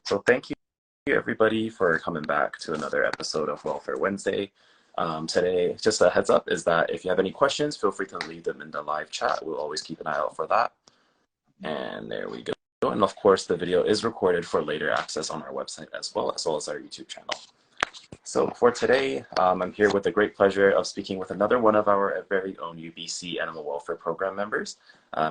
So thank you everybody for coming back to another episode of Welfare Wednesday. Today, just a heads up is that if you have any questions, feel free to leave them in the live chat. We'll always keep an eye out for that. And there we go. And of course, the video is recorded for later access on our website as well as our YouTube channel. So for today, I'm here with the great pleasure of speaking with another one of our very own UBC Animal Welfare Program members,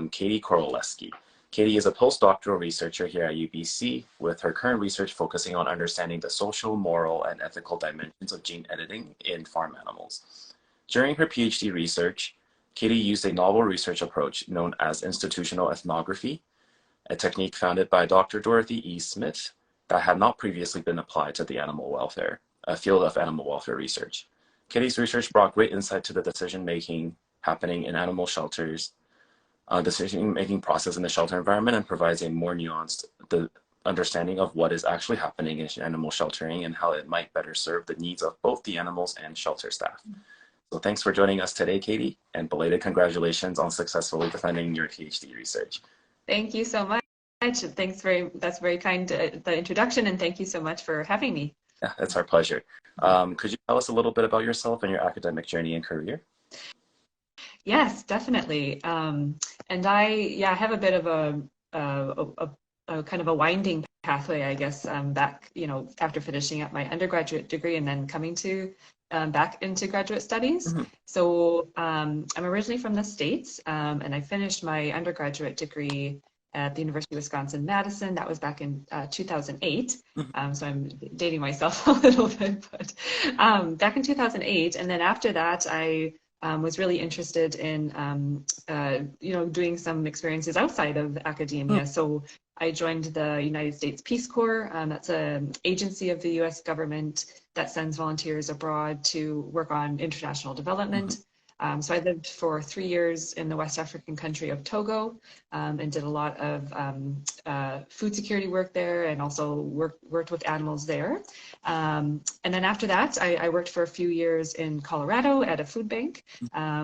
Katie Koralesky. Katie is a postdoctoral researcher here at UBC, with her current research focusing on understanding the social, moral, and ethical dimensions of gene editing in farm animals. During her PhD research, Katie used a novel research approach known as institutional ethnography, a technique founded by Dr. Dorothy E. Smith that had not previously been applied to the animal welfare, a field of animal welfare research. Katie's research brought great insight to the decision-making happening in animal shelters, decision-making process in the shelter environment, and provides a more nuanced understanding of what is actually happening in animal sheltering and how it might better serve the needs of both the animals and shelter staff. So thanks for joining us today, Katie, and belated congratulations on successfully defending your PhD research. Thank you so much. That's very kind, the introduction, and thank you so much for having me. Yeah, it's our pleasure. Could you tell us a little bit about yourself and your academic journey and career? Yes, definitely. And I have a bit of a kind of a winding pathway, I guess, back, after finishing up my undergraduate degree and then coming to back into graduate studies. Mm-hmm. So I'm originally from the States, and I finished my undergraduate degree at the University of Wisconsin-Madison. That was back in 2008. Mm-hmm. So I'm dating myself a little bit, but back in 2008. And then after that, I was really interested in, doing some experiences outside of academia. Mm-hmm. So I joined the United States Peace Corps. That's an agency of the U.S. government that sends volunteers abroad to work on international development. Mm-hmm. So I lived for 3 years in the West African country of Togo, and did a lot of food security work there, and also worked with animals there. And then after that, I worked for a few years in Colorado at a food bank.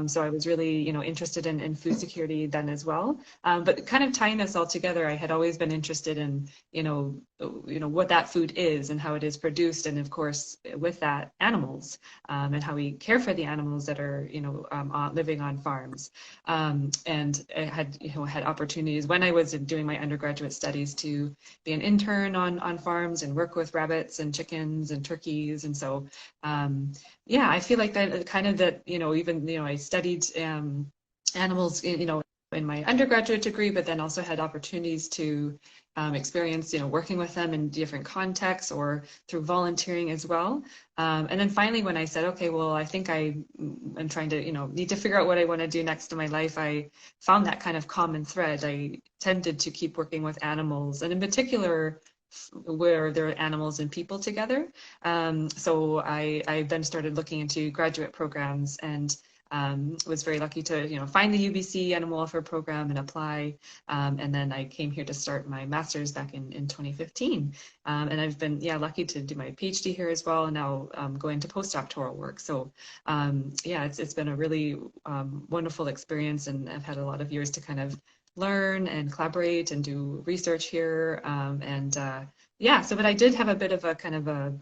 So I was really, interested in food security then as well. But kind of tying this all together, I had always been interested in, what that food is and how it is produced, and of course, with that, animals, and how we care for the animals that are, living on farms. And I had opportunities when I was doing my undergraduate studies to be an intern on farms and work with rabbits and chickens and turkeys. And so, I feel like that kind of that, I studied animals, in my undergraduate degree, but then also had opportunities to experience, working with them in different contexts or through volunteering as well. And then finally, when I said, okay, well, I think I'm trying to, need to figure out what I want to do next in my life, I found that kind of common thread. I tended to keep working with animals, and in particular, where there are animals and people together. So I then started looking into graduate programs, and was very lucky to find the UBC Animal Welfare Program and apply, and then I came here to start my master's back in 2015, and I've been lucky to do my PhD here as well, and now go into postdoctoral work. So it's been a really wonderful experience, and I've had a lot of years to kind of learn and collaborate and do research here, but I did have a bit of a kind of a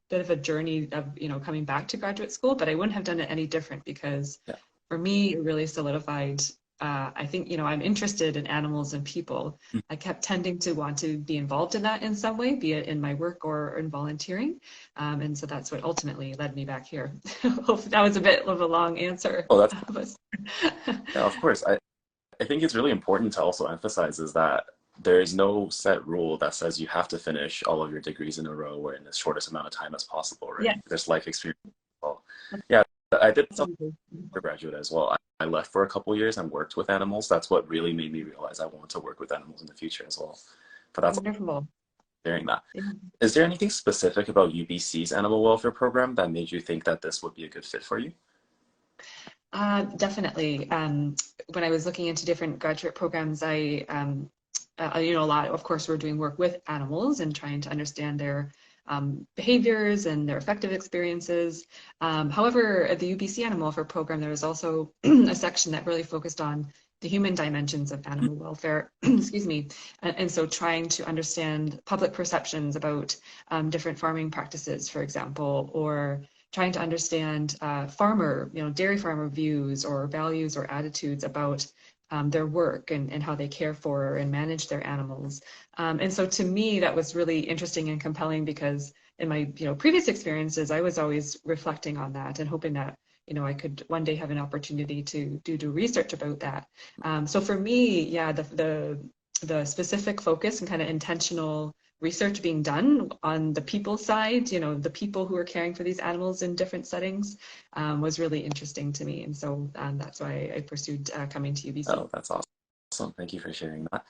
bit of a journey of, coming back to graduate school, but I wouldn't have done it any different, because for me, it really solidified, I think, I'm interested in animals and people. I kept tending to want to be involved in that in some way, be it in my work or in volunteering. And so that's what ultimately led me back here. That was a bit of a long answer. Oh, that's yeah, of course. I think it's really important to also emphasize is that there is no set rule that says you have to finish all of your degrees in a row or in the shortest amount of time as possible, right? Yeah. There's life experience as well. Yeah, I did some undergraduate as well. I left for a couple years and worked with animals. That's what really made me realize I want to work with animals in the future as well. But that's wonderful. Hearing that. Yeah. Is there anything specific about UBC's animal welfare program that made you think that this would be a good fit for you? Definitely. When I was looking into different graduate programs, a lot, of course, we're doing work with animals and trying to understand their behaviors and their affective experiences. However, at the UBC Animal Welfare Program, there was also a section that really focused on the human dimensions of animal welfare, excuse me, and so trying to understand public perceptions about different farming practices, for example, or trying to understand dairy farmer views or values or attitudes about their work and how they care for and manage their animals. And so to me, that was really interesting and compelling because in my previous experiences, I was always reflecting on that and hoping that I could one day have an opportunity to do research about that. So for me, yeah, the specific focus and kind of intentional research being done on the people side, the people who are caring for these animals in different settings, was really interesting to me. And so that's why I pursued coming to UBC. Oh, that's awesome. Thank you for sharing that.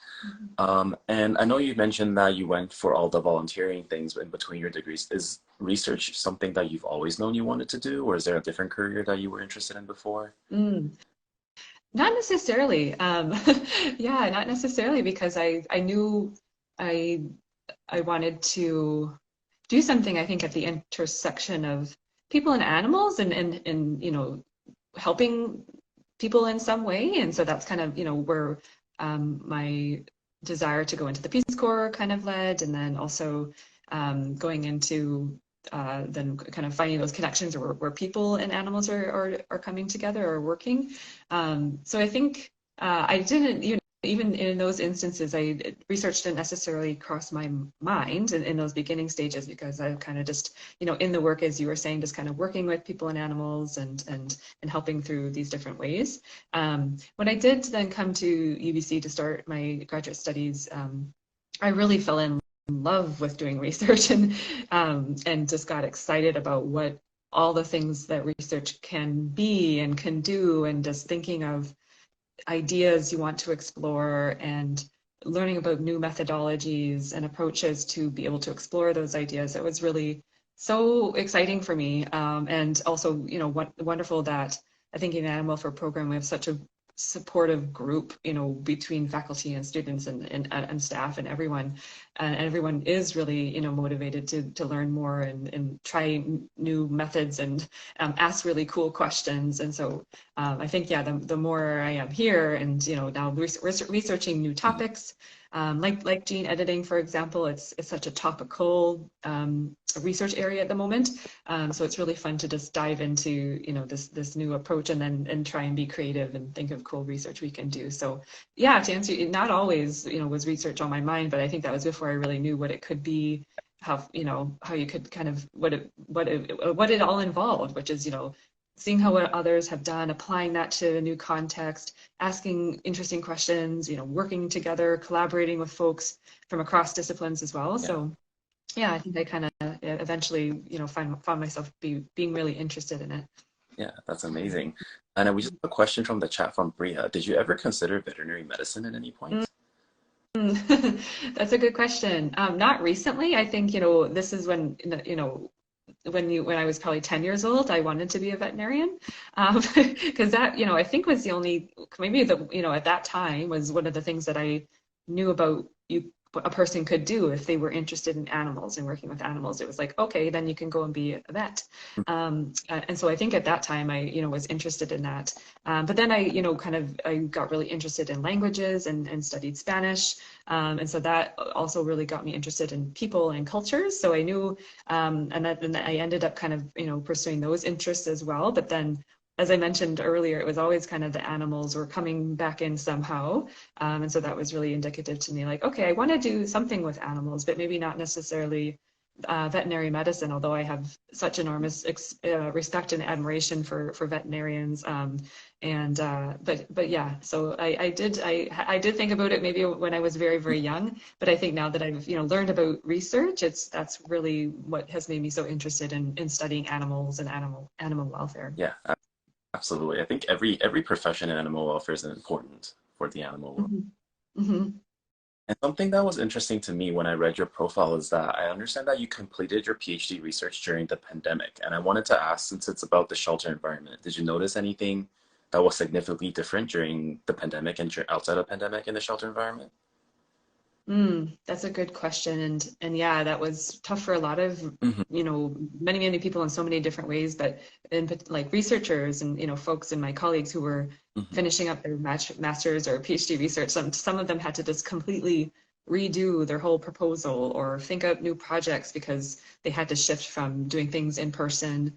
Mhm. And I know you mentioned that you went for all the volunteering things in between your degrees. Is research something that you've always known you wanted to do, or is there a different career that you were interested in before? Mm. Not necessarily. Yeah, not necessarily because I knew I I wanted to do something, I think, at the intersection of people and animals and helping people in some way. And so that's kind of, where my desire to go into the Peace Corps kind of led, and then also going into then kind of finding those connections where people and animals are coming together or working. So I think I didn't, even in those instances, research didn't necessarily cross my mind in those beginning stages because I kind of just, in the work, as you were saying, just kind of working with people and animals and helping through these different ways. When I did then come to UBC to start my graduate studies, I really fell in love with doing research and just got excited about what all the things that research can be and can do, and just thinking of ideas you want to explore and learning about new methodologies and approaches to be able to explore those ideas. It was really so exciting for me. And also, wonderful that I think in the Animal Welfare Program, we have such a supportive group, between faculty and students and staff and everyone. And everyone is really, motivated to learn more and try new methods and ask really cool questions. And so I think, yeah, the more I am here and, now researching new Mhm. topics, like gene editing, for example, it's such a topical research area at the moment. So it's really fun to just dive into, this new approach and try and be creative and think of cool research we can do. So yeah, to answer you, not always, was research on my mind, but I think that was before I really knew what it could be, how you could kind of what it all involved, which is, seeing how what others have done, applying that to a new context, asking interesting questions, working together, collaborating with folks from across disciplines as well. Yeah, So yeah, I think I kind of eventually, found myself being really interested in it. yeah, that's amazing. And we just have a question from the chat from Bria. Did you ever consider veterinary medicine at any point? That's a good question. Not recently. I think, this is when, when I was probably 10 years old, I wanted to be a veterinarian. Because that, I think was the only, maybe at that time was one of the things that I knew about a person could do if they were interested in animals and working with animals. It was like, okay, then you can go and be a vet. And so I think at that time I, was interested in that. But then I, I got really interested in languages and studied Spanish. And so that also really got me interested in people and cultures. So I knew, and I ended up kind of, pursuing those interests as well. But then, as I mentioned earlier, it was always kind of the animals were coming back in somehow. And so that was really indicative to me, like, okay, I want to do something with animals, but maybe not necessarily veterinary medicine, although I have such enormous respect and admiration for veterinarians. But yeah, so I did think about it maybe when I was very, very young, but I think now that I've learned about research, that's really what has made me so interested in studying animals and animal welfare. Yeah, absolutely. I think every profession in animal welfare is important for the animal world. Mhm. Mhm. And something that was interesting to me when I read your profile is that I understand that you completed your PhD research during the pandemic. And I wanted to ask, since it's about the shelter environment, did you notice anything that was significantly different during the pandemic and outside of pandemic in the shelter environment? That's a good question. And yeah, that was tough for a lot of, Hmm. many people in so many different ways, but like researchers and, folks and my colleagues who were Hmm. finishing up their master's or PhD research, some of them had to just completely redo their whole proposal or think up new projects because they had to shift from doing things in person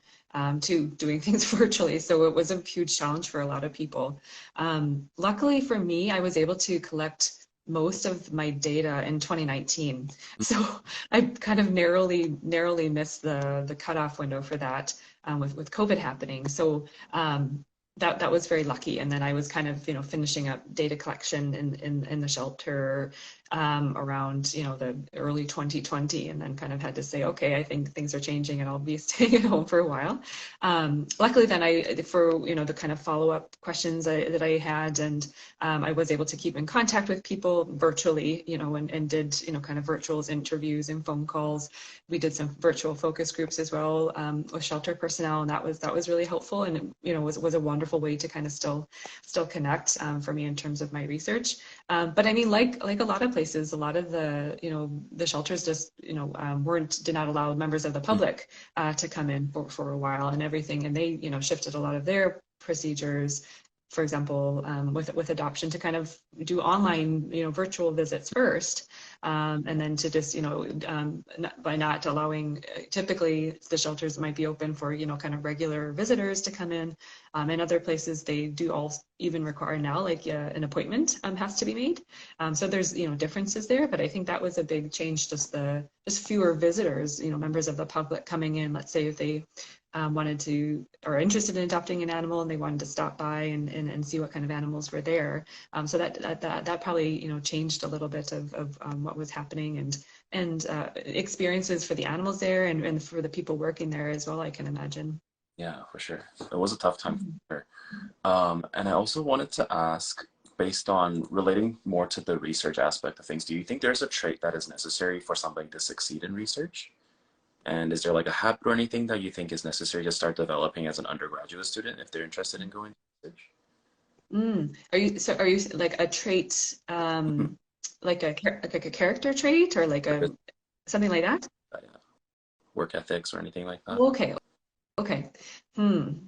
to doing things virtually. So it was a huge challenge for a lot of people. Luckily for me, I was able to collect most of my data in 2019. So I kind of narrowly missed the cutoff window for that with COVID happening. So that was very lucky. And then I was kind of, finishing up data collection in the shelter around, the early 2020, and then kind of had to say, okay, I think things are changing and I'll be staying at home for a while. Luckily then for, the kind of follow-up questions that I had, and I was able to keep in contact with people virtually, and did, kind of virtual interviews and phone calls. We did some virtual focus groups as well with shelter personnel, and that was really helpful, and was a wonderful way to kind of still connect for me in terms of my research. But I mean, like a lot of places, a lot of the shelters just did not allow members of the public to come in for a while and everything, and they shifted a lot of their procedures, for example, with adoption, to kind of do online, virtual visits first, and then to just, by not allowing, typically the shelters might be open for, kind of regular visitors to come in. In other places, they do all even require now, like an appointment has to be made. So there's, differences there, but I think that was a big change, just fewer visitors, members of the public coming in. Let's say if they wanted to or interested in adopting an animal and they wanted to stop by and see what kind of animals were there. So that probably changed a little bit of what was happening, and experiences for the animals there, and for the people working there as well, I can imagine. Yeah, for sure. It was a tough time Mhm. for her. And I also wanted to ask, based on relating more to the research aspect of things, do you think there's a trait that is necessary for somebody to succeed in research? And is there like a habit or anything that you think is necessary to start developing as an undergraduate student if they're interested in going to research? Are you like a trait, Mhm. like a character trait, or like Or a just, something like that? yeah, work ethics or anything like that? Okay, okay. Hmm.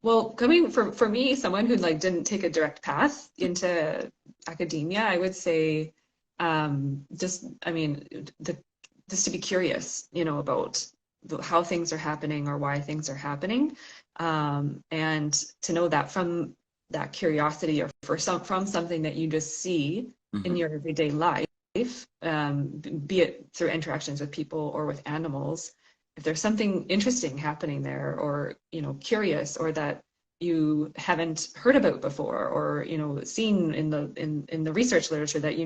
Well, coming for me, someone who like didn't take a direct path into academia, I would say, I mean, just to be curious, about how things are happening or why things are happening, and to know that from that curiosity, or from something that you just see in Hmm. your everyday life, be it through interactions with people or with animals, if there's something interesting happening there, or curious, or that you haven't heard about before, or seen in the research literature that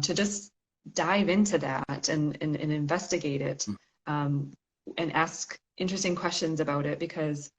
to just dive into that, and investigate it, um, and ask interesting questions about it, because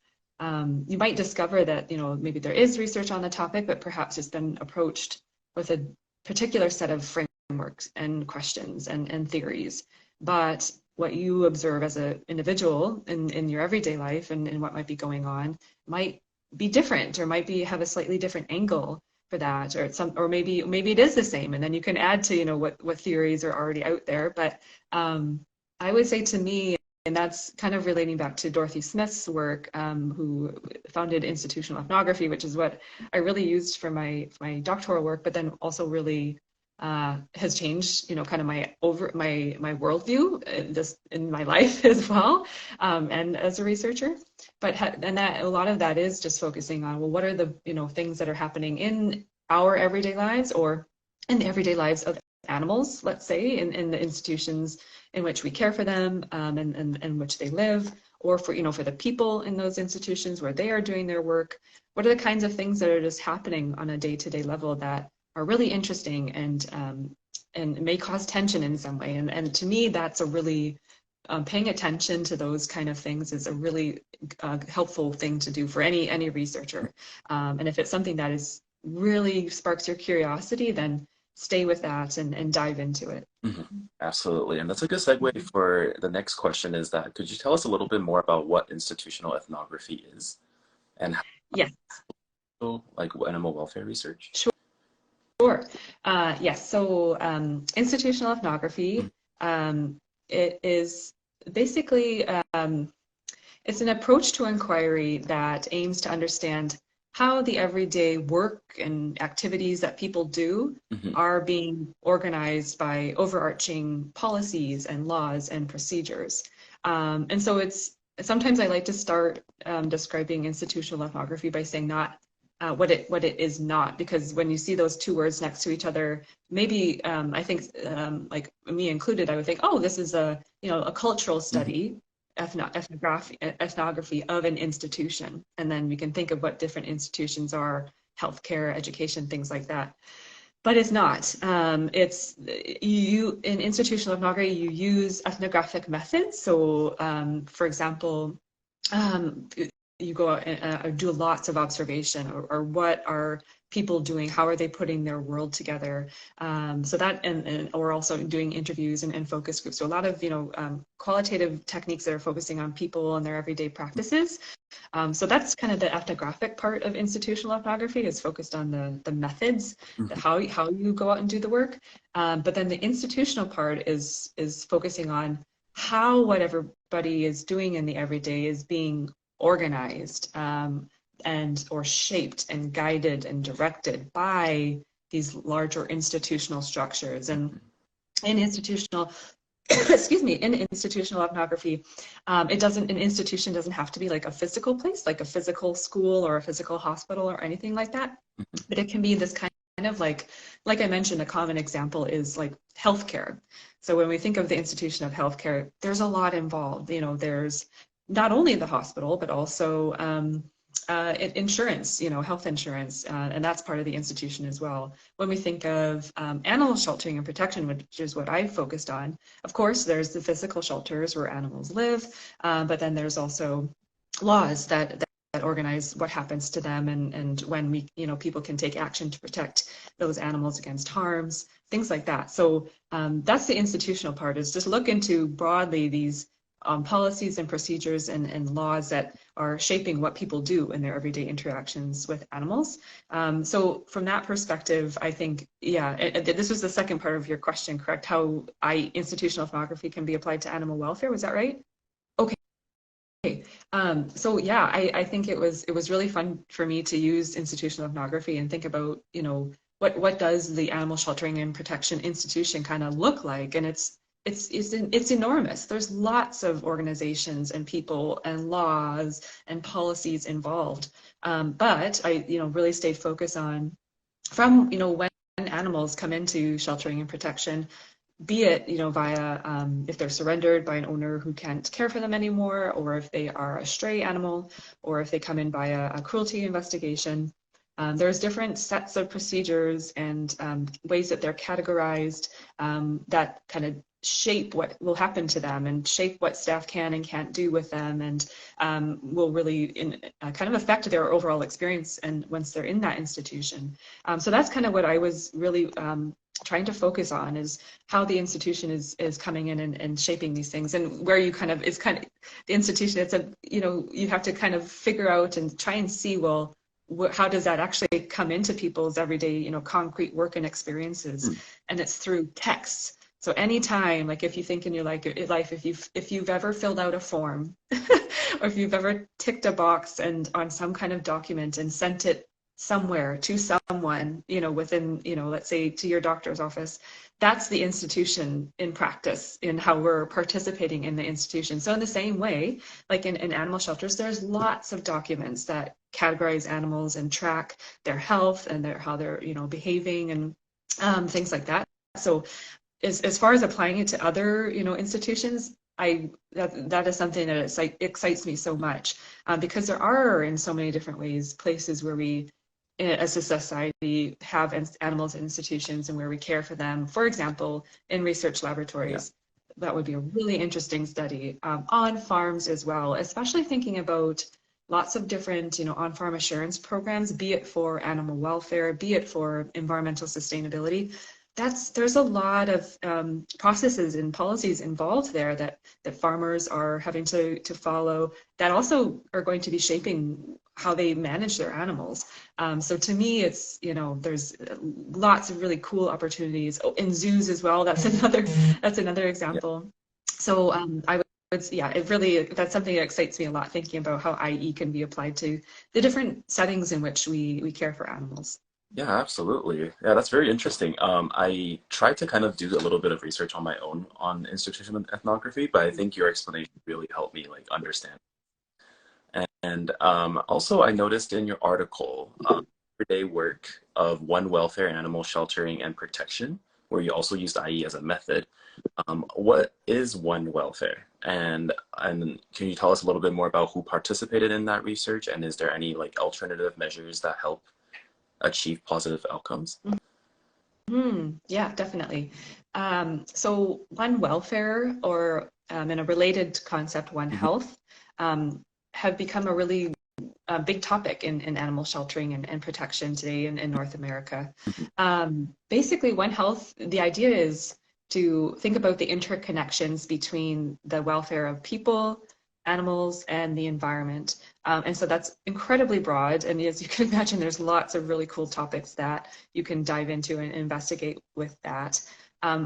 you might discover that maybe there is research on the topic, but perhaps it's been approached with a particular set of frameworks and questions and theories. But what you observe as an individual in your everyday life, and what might be going on, might be different, or might be have a slightly different angle for that, or maybe it is the same, and then you can add to what theories are already out there. But I would say, to me, and that's kind of relating back to Dorothy Smith's work, who founded institutional ethnography, which is what I really used for my doctoral work, but then also really has changed, kind of my worldview, just in my life as well, and as a researcher. And that a lot of that is just focusing on, well, what are the things that are happening in our everyday lives, or in the everyday lives of animals, let's say, in the institutions in which we care for them, and in which they live, or for the people in those institutions where they are doing their work. What are the kinds of things that are just happening on a day-to-day level that are really interesting, and may cause tension in some way? And to me, that's a really paying attention to those kind of things is a really helpful thing to do for any researcher. And if it's something that is really sparks your curiosity, then stay with that, and dive into it. Hmm. Absolutely. And that's a good segue Mhm. for the next question is that could you tell us a little bit more about what institutional ethnography is and Yes, how, like animal welfare research? Sure. Yes. So institutional ethnography, it is basically it's an approach to inquiry that aims to understand how the everyday work and activities that people do Mm-hmm. are being organized by overarching policies and laws and procedures. And so it's sometimes I like to start describing institutional ethnography by saying not what it is not, because when you see those two words next to each other, maybe I think like me included, I would think, oh, this is a a cultural Mm-hmm. study, ethnography of an institution, and then we can think of what different institutions are, healthcare, education, things like that. But it's not. It's you in institutional ethnography, you use ethnographic methods. So, for example, um, you go out and do lots of observation, or what are people doing? How are they putting their world together? So that, and we're also doing interviews and focus groups. So a lot of, qualitative techniques that are focusing on people and their everyday practices. So that's kind of the ethnographic part of institutional ethnography, is focused on the methods, Mm-hmm. how you go out and do the work. But then the institutional part is focusing on how what everybody is doing in the everyday is being organized, and or shaped and guided and directed by these larger institutional structures. And in institutional excuse me, in institutional ethnography, an institution doesn't have to be like a physical place, like a physical school or a physical hospital or anything like that, but it can be this kind of like I mentioned, a common example is like healthcare. So when we think of the institution of healthcare, there's a lot involved. There's not only the hospital, but also insurance, health insurance, and that's part of the institution as well. When we think of animal sheltering and protection, which is what I focused on, of course, there's the physical shelters where animals live, but then there's also laws that organize what happens to them, and when people can take action to protect those animals against harms, things like that. So that's the institutional part, is just look into broadly these policies and procedures and laws that are shaping what people do in their everyday interactions with animals. So from that perspective, I think, yeah, this was the second part of your question, correct? How institutional ethnography can be applied to animal welfare, was that right? Okay. So yeah, I think it was really fun for me to use institutional ethnography and think about, what does the animal sheltering and protection institution kind of look like? And it's enormous. There's lots of organizations and people and laws and policies involved. But I, really stayed focused on from, when animals come into sheltering and protection, be it, via if they're surrendered by an owner who can't care for them anymore, or if they are a stray animal, or if they come in by a cruelty investigation. There's different sets of procedures and ways that they're categorized, that kind of shape what will happen to them and shape what staff can and can't do with them, and will really kind of affect their overall experience and once they're in that institution. So that's kind of what I was really trying to focus on, is how the institution is coming in and shaping these things, and where you kind of the institution, it's you have to kind of figure out and try and see, well, how does that actually come into people's everyday concrete work and experiences. And it's through texts. So anytime, like if you think in your life, if you've ever filled out a form or if you've ever ticked a box and on some kind of document and sent it somewhere to someone, within, let's say to your doctor's office, that's the institution in practice, in how we're participating in the institution. So in the same way, like in animal shelters, there's lots of documents that categorize animals and track their health and how they're, behaving and things like that. So as far as applying it to other, institutions, that is something that excites me so much, because there are, in so many different ways, places where we as a society have animals in institutions and where we care for them. For example, in research laboratories, that would be a really interesting study, on farms as well, especially thinking about lots of different, on-farm assurance programs, be it for animal welfare, be it for environmental sustainability. there's a lot of processes and policies involved there that farmers are having to follow that also are going to be shaping how they manage their animals. So to me, it's, there's lots of really cool opportunities. Oh, in zoos as well. That's another Yeah. example. So I would, yeah, it really, that's something that excites me a lot, thinking about how IE can be applied to the different settings in which we care for animals. Yeah, absolutely. Yeah, that's very interesting. I tried to kind of do a little bit of research on my own on institutional ethnography, but I think your explanation really helped me like understand. And also, I noticed in your article, everyday work of one welfare, animal sheltering, and protection, where you also used IE as a method. What is one welfare? And can you tell us a little bit more about who participated in that research? And is there any like alternative measures that help achieve positive outcomes? Yeah, definitely. So One Welfare, or in a related concept, One Mhm. Health, have become a really big topic in animal sheltering and protection today in North America. Basically, One Health, the idea is to think about the interconnections between the welfare of people, animals, and the environment. And so that's incredibly broad. And as you can imagine, there's lots of really cool topics that you can dive into and investigate with that.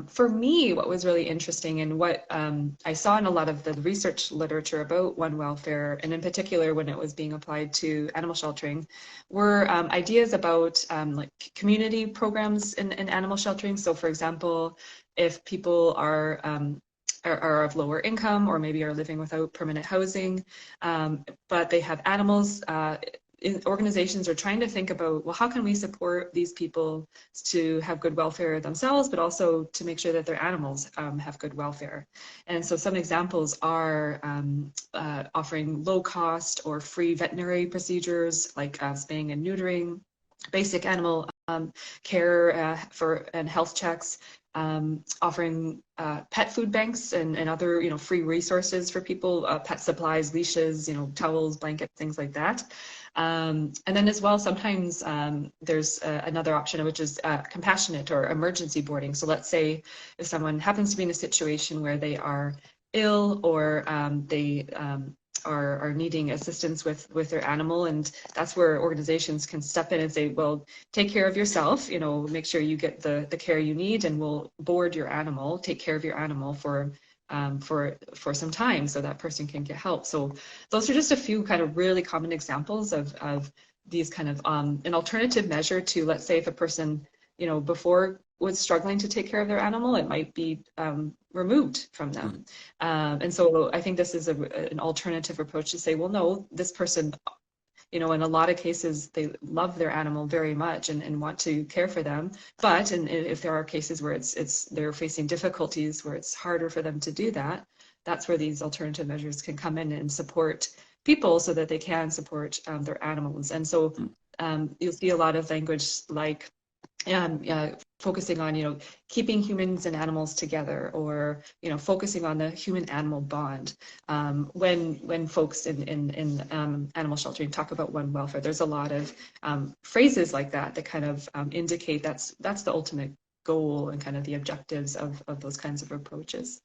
For me, what was really interesting and what I saw in a lot of the research literature about One Welfare, and in particular when it was being applied to animal sheltering, were ideas about like community programs in animal sheltering. So, for example, if people are of lower income or maybe are living without permanent housing, but they have animals. Organizations are trying to think about, well, how can we support these people to have good welfare themselves, but also to make sure that their animals have good welfare. And so some examples are offering low cost or free veterinary procedures like spaying and neutering, basic animal care and health checks, offering pet food banks and other free resources for people, pet supplies, leashes, towels, blankets, things like that. And then as well, sometimes there's another option, which is compassionate or emergency boarding. So let's say if someone happens to be in a situation where they are ill or they are needing assistance with their animal, and that's where organizations can step in and say, well, take care of yourself, make sure you get the care you need, and we'll board your animal, take care of your animal for some time so that person can get help. So those are just a few kind of really common examples of these kind of an alternative measure to, let's say, if a person, before was struggling to take care of their animal, it might be removed from them. And so I think this is an alternative approach to say, well, no, this person, in a lot of cases, they love their animal very much and want to care for them. But if there are cases where they're facing difficulties where it's harder for them to do that, that's where these alternative measures can come in and support people so that they can support their animals. And so you'll see a lot of language like focusing on, keeping humans and animals together, or, focusing on the human-animal bond. When folks in animal sheltering talk about one welfare, there's a lot of phrases like that kind of indicate that's the ultimate goal and kind of the objectives of those kinds of approaches.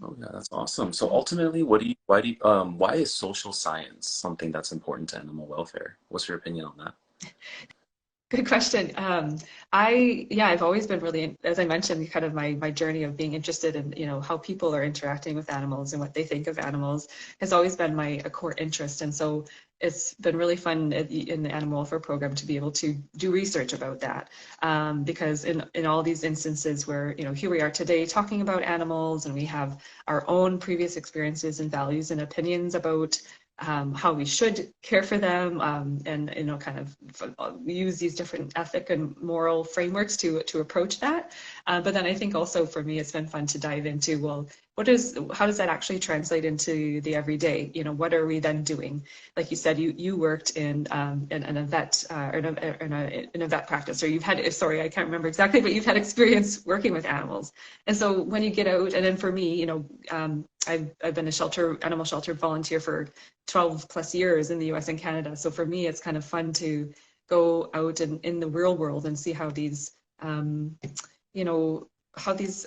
Oh yeah, that's awesome. So ultimately, why is social science something that's important to animal welfare? What's your opinion on that? Good question. I've always been really, as I mentioned, kind of my journey of being interested in, how people are interacting with animals and what they think of animals has always been a core interest. And so it's been really fun in the animal welfare program to be able to do research about that. Because in all these instances where, here we are today talking about animals, and we have our own previous experiences and values and opinions about how we should care for them, and kind of use these different ethic and moral frameworks to approach that. But then I think also for me, it's been fun to dive into, well, how does that actually translate into the everyday? What are we then doing? Like you said, you worked in a vet or in a vet practice, or you've had, sorry, I can't remember exactly, but you've had experience working with animals. And so when you get out, and then for me, I've been a animal shelter volunteer for 12 plus years in the US and Canada. So for me, it's kind of fun to go out in the real world and see how these how these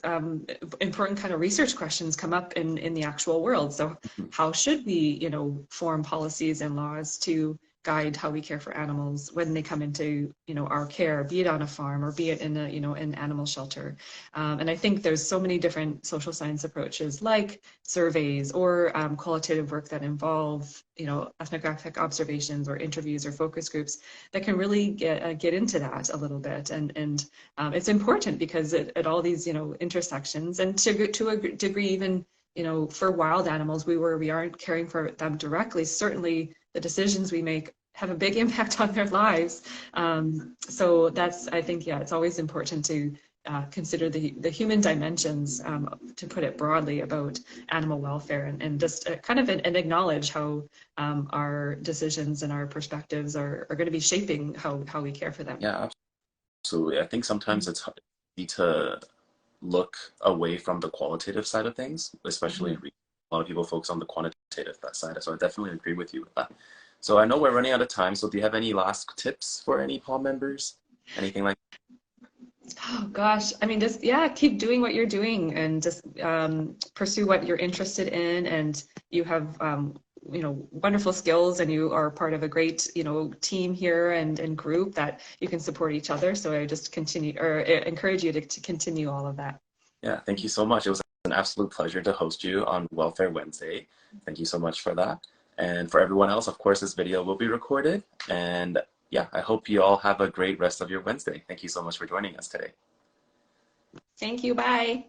important kind of research questions come up in the actual world. So how should we, form policies and laws to guide how we care for animals when they come into, our care, be it on a farm or be it in a, an animal shelter. And I think there's so many different social science approaches like surveys or qualitative work that involve, ethnographic observations or interviews or focus groups that can really get into that a little bit. And it's important because at all these, intersections, and to a degree, even, for wild animals, we aren't caring for them directly. Certainly, the decisions we make have a big impact on their lives. So that's, I think, yeah, it's always important to consider the human dimensions, to put it broadly, about animal welfare, and just kind of and acknowledge how our decisions and our perspectives are going to be shaping how we care for them. Yeah, absolutely. I think sometimes it's hard to look away from the qualitative side of things, especially in a lot of people focus on the quantitative side. So I definitely agree with you with that. So I know we're running out of time. So do you have any last tips for any PALM members? Anything like that? Oh gosh, I mean, just yeah, keep doing what you're doing and just pursue what you're interested in. And you have wonderful skills, and you are part of a great team here and group that you can support each other. So I just encourage you to continue all of that. Yeah, thank you so much. It was an absolute pleasure to host you on Welfare Wednesday. Thank you so much for that. And for everyone else, of course, this video will be recorded. And yeah, I hope you all have a great rest of your Wednesday. Thank you so much for joining us today. Thank you. Bye.